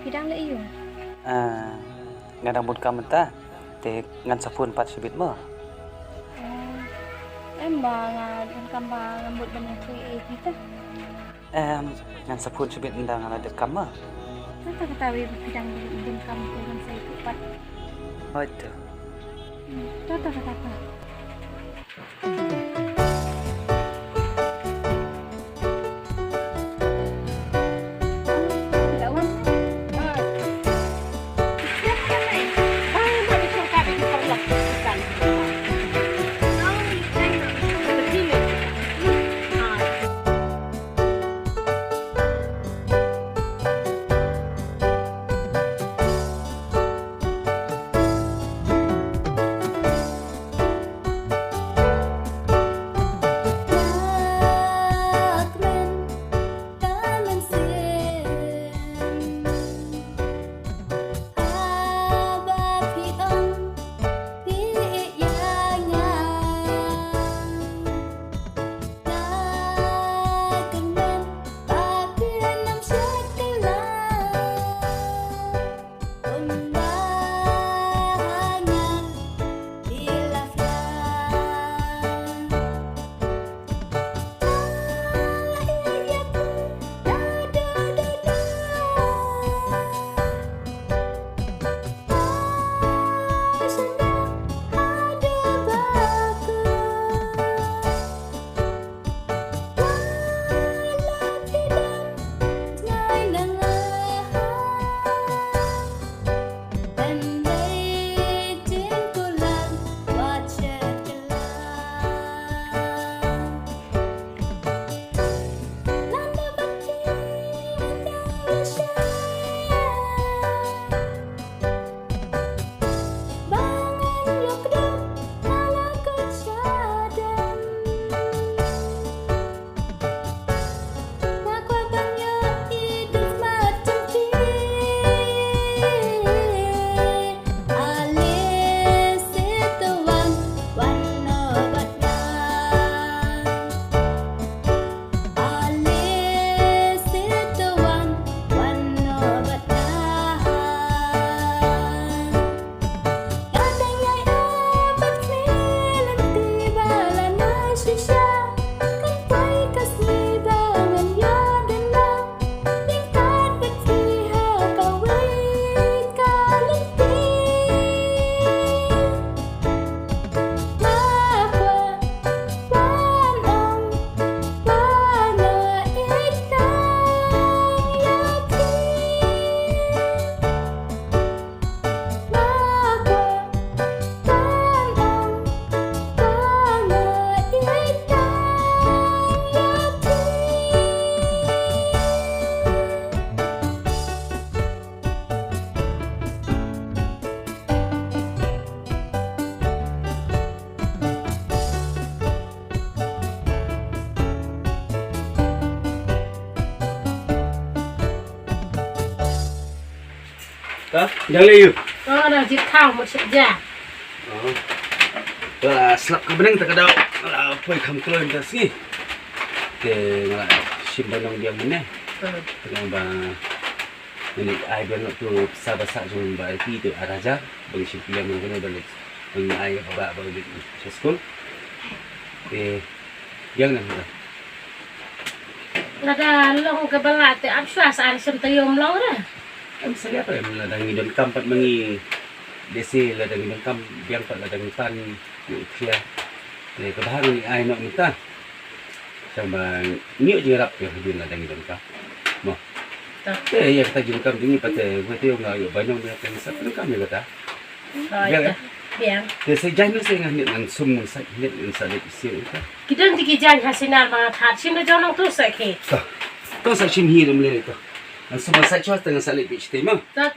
Pidang le iyo. Ngadang bun kam ta te ngan sapun pat sibit mo. Em ba kam ba ngambut banyak kita. Ngan sapun sibit ndang ana de kam ma. Kita ketahui pidang bun kam dengan saya kupat. Hoito. Tata kata. Jangan leyu. Ada jikau macam je. Selap ka benang tak ada apa kam keluar dah sini. Ke ngala simpan nang dia mana. Dengan ba ini ai ben tu sabasa jum ba ti tu araja bagi simpan yang kena balik. Bagi ai ba balik sekolah. Yang mana? Nada long ke balat abswas an sentayom long dah. Misalnya apa ya? Ladang idon kam pat mangi desi ladang idon kam biang pat ladang tan dia. Kebahan ni ai nak minta. Sama niu je rap ya idon ladang idon kam. Mo. Ya kita jin kam ini pat gue tu ngai banyak dia kan sat kam ni kata. Ya. Biang. Desi jangan saya ngahit ngan sum sa hit ngan sa le isi itu. Kita dikit jangan hasinar mana thar sim le jonong tu sakit. Tu sa sim hi dum le itu. Semua saya cuba tengah salib pitch tema. Tak.